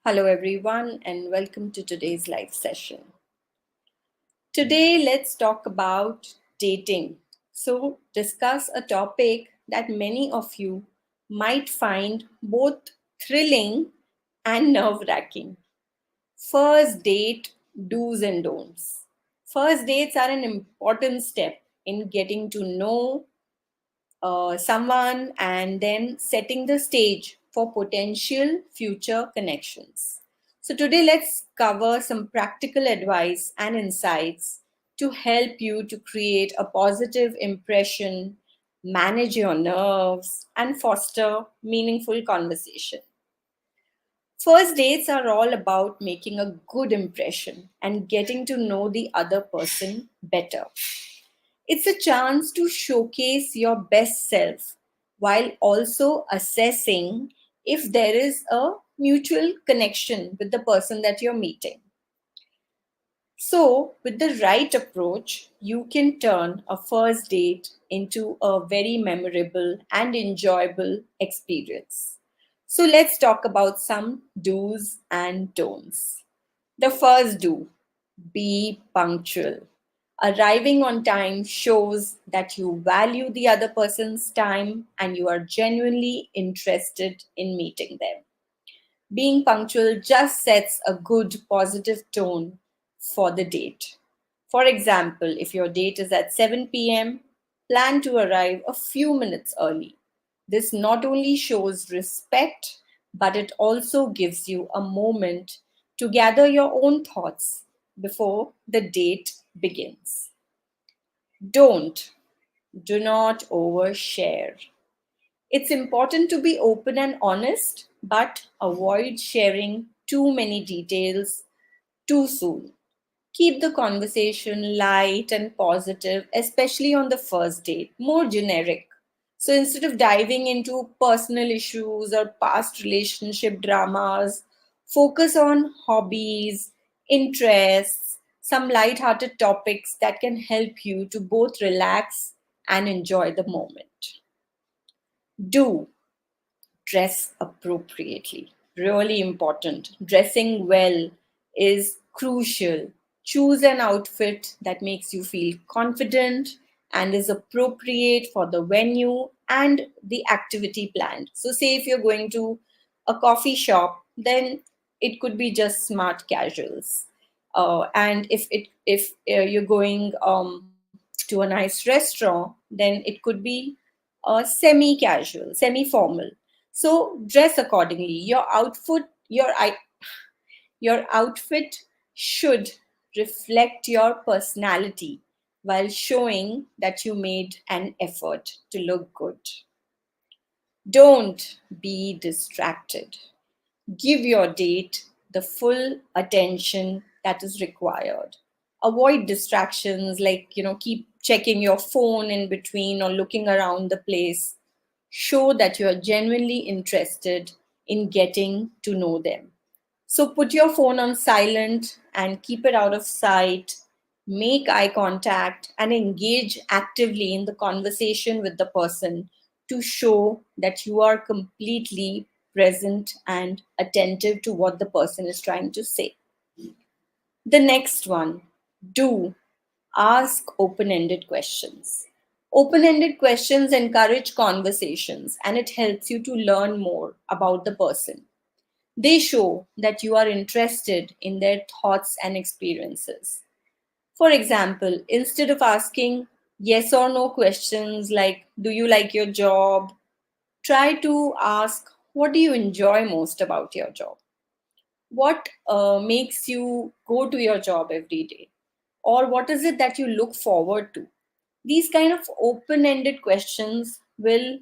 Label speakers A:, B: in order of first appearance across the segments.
A: Hello, everyone, and welcome to today's live session. Today, let's talk about dating. So, discuss a topic that many of you might find both thrilling and nerve wracking. First date do's and don'ts. First dates are an important step in getting to know someone and then setting the stage for potential future connections. So, today let's cover some practical advice and insights to help you to create a positive impression, manage your nerves, and foster meaningful conversation. First dates are all about making a good impression and getting to know the other person better. It's a chance to showcase your best self while also assessing if there is a mutual connection with the person that you're meeting. So, with the right approach, you can turn a first date into a very memorable and enjoyable experience. So, let's talk about some do's and don'ts. The first do, be punctual. Arriving on time shows that you value the other person's time and you are genuinely interested in meeting them. Being punctual just sets a good positive tone for the date. For example, if your date is at 7 p.m., plan to arrive a few minutes early. This not only shows respect, but it also gives you a moment to gather your own thoughts before the date begins. Don't, do not overshare. It's important to be open and honest, but avoid sharing too many details too soon. Keep the conversation light and positive, especially on the first date, more generic. So instead of diving into personal issues or past relationship dramas, focus on hobbies, interests, some light-hearted topics that can help you to both relax and enjoy the moment. Do dress appropriately. Really important. Dressing well is crucial. Choose an outfit that makes you feel confident and is appropriate for the venue and the activity planned. So, say if you're going to a coffee shop, then it could be just smart casuals. And if you're going to a nice restaurant, then it could be semi casual, semi formal. So dress accordingly. Your outfit should reflect your personality while showing that you made an effort to look good. Don't be distracted. Give your date the full attention that is required. Avoid distractions like, keep checking your phone in between or looking around the place. Show that you are genuinely interested in getting to know them. So put your phone on silent and keep it out of sight. Make eye contact and engage actively in the conversation with the person to show that you are completely present and attentive to what the person is trying to say. The next one, do ask open ended questions. Open ended questions encourage conversations and it helps you to learn more about the person. They show that you are interested in their thoughts and experiences. For example, instead of asking yes or no questions like, do you like your job? Try to ask, what do you enjoy most about your job? What makes you go to your job every day? Or what is it that you look forward to? These kind of open ended questions will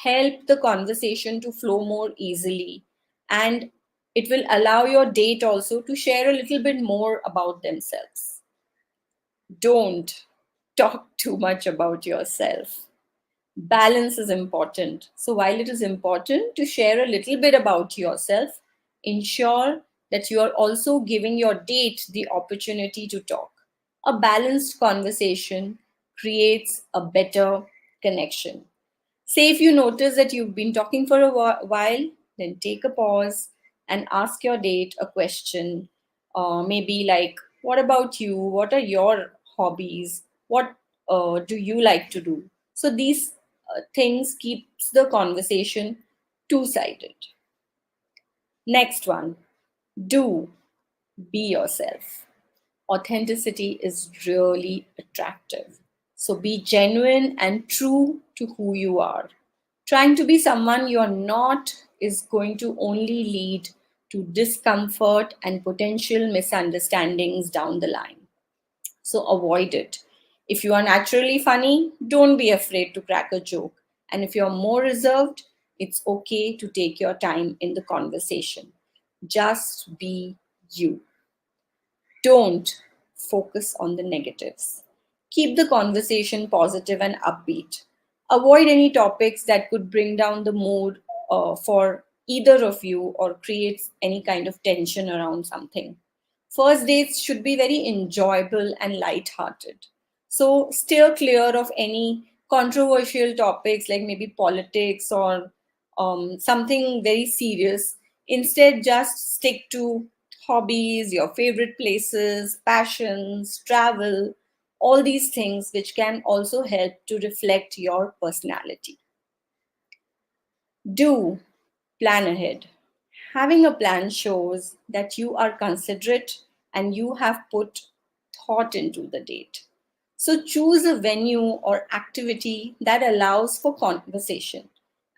A: help the conversation to flow more easily and it will allow your date also to share a little bit more about themselves. Don't talk too much about yourself. Balance is important. So, while it is important to share a little bit about yourself, ensure that you are also giving your date the opportunity to talk. A balanced conversation creates a better connection. Say if you notice that you've been talking for a while, then take a pause and ask your date a question, maybe like, what about you? What are your hobbies? What do you like to do? So these things keeps the conversation two-sided. Next one, do be yourself. Authenticity is really attractive. So be genuine and true to who you are. Trying to be someone you're not is going to only lead to discomfort and potential misunderstandings down the line. So avoid it. If you are naturally funny, don't be afraid to crack a joke. And if you're more reserved, it's okay to take your time in the conversation. Just be you. Don't focus on the negatives. Keep the conversation positive and upbeat. Avoid any topics that could bring down the mood for either of you or creates any kind of tension around something. First dates should be very enjoyable and light-hearted. So steer clear of any controversial topics like maybe politics or something very serious. Instead, just stick to hobbies, your favorite places, passions, travel, all these things which can also help to reflect your personality. Do plan ahead. Having a plan shows that you are considerate and you have put thought into the date. So choose a venue or activity that allows for conversation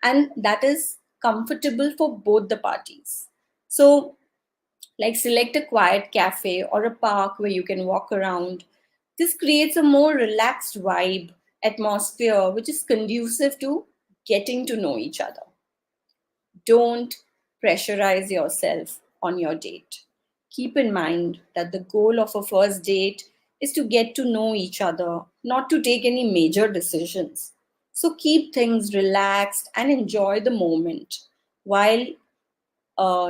A: and that is comfortable for both the parties. So, like select a quiet cafe or a park where you can walk around. This creates a more relaxed vibe, atmosphere, which is conducive to getting to know each other. Don't pressurize yourself on your date. Keep in mind that the goal of a first date is to get to know each other, not to take any major decisions. So keep things relaxed and enjoy the moment while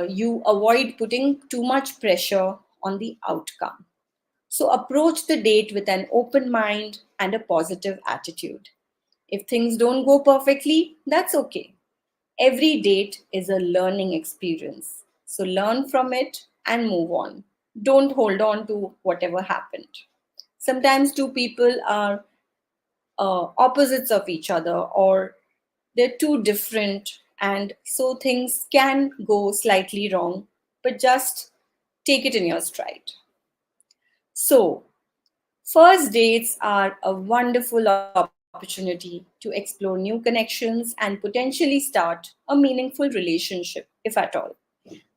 A: you avoid putting too much pressure on the outcome. So approach the date with an open mind and a positive attitude. If things don't go perfectly, that's okay. Every date is a learning experience. So learn from it and move on. Don't hold on to whatever happened. Sometimes two people are opposites of each other or they're too different, and so things can go slightly wrong, but just take it in your stride. So, first dates are a wonderful opportunity to explore new connections and potentially start a meaningful relationship, if at all.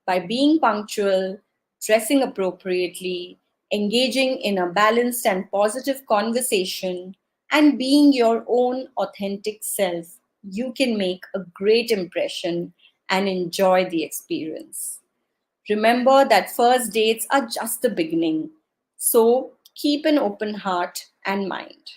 A: By being punctual, dressing appropriately, engaging in a balanced and positive conversation, and being your own authentic self, you can make a great impression and enjoy the experience. Remember that first dates are just the beginning, so keep an open heart and mind.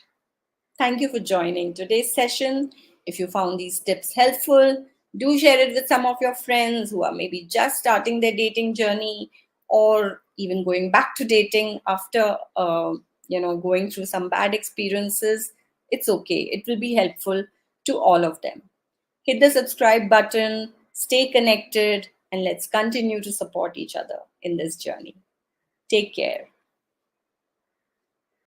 A: Thank you for joining today's session. If you found these tips helpful, do share it with some of your friends who are maybe just starting their dating journey or even going back to dating after going through some bad experiences. It's okay. It will be helpful to all of them. Hit the subscribe button, stay connected, and let's continue to support each other in this journey. Take care.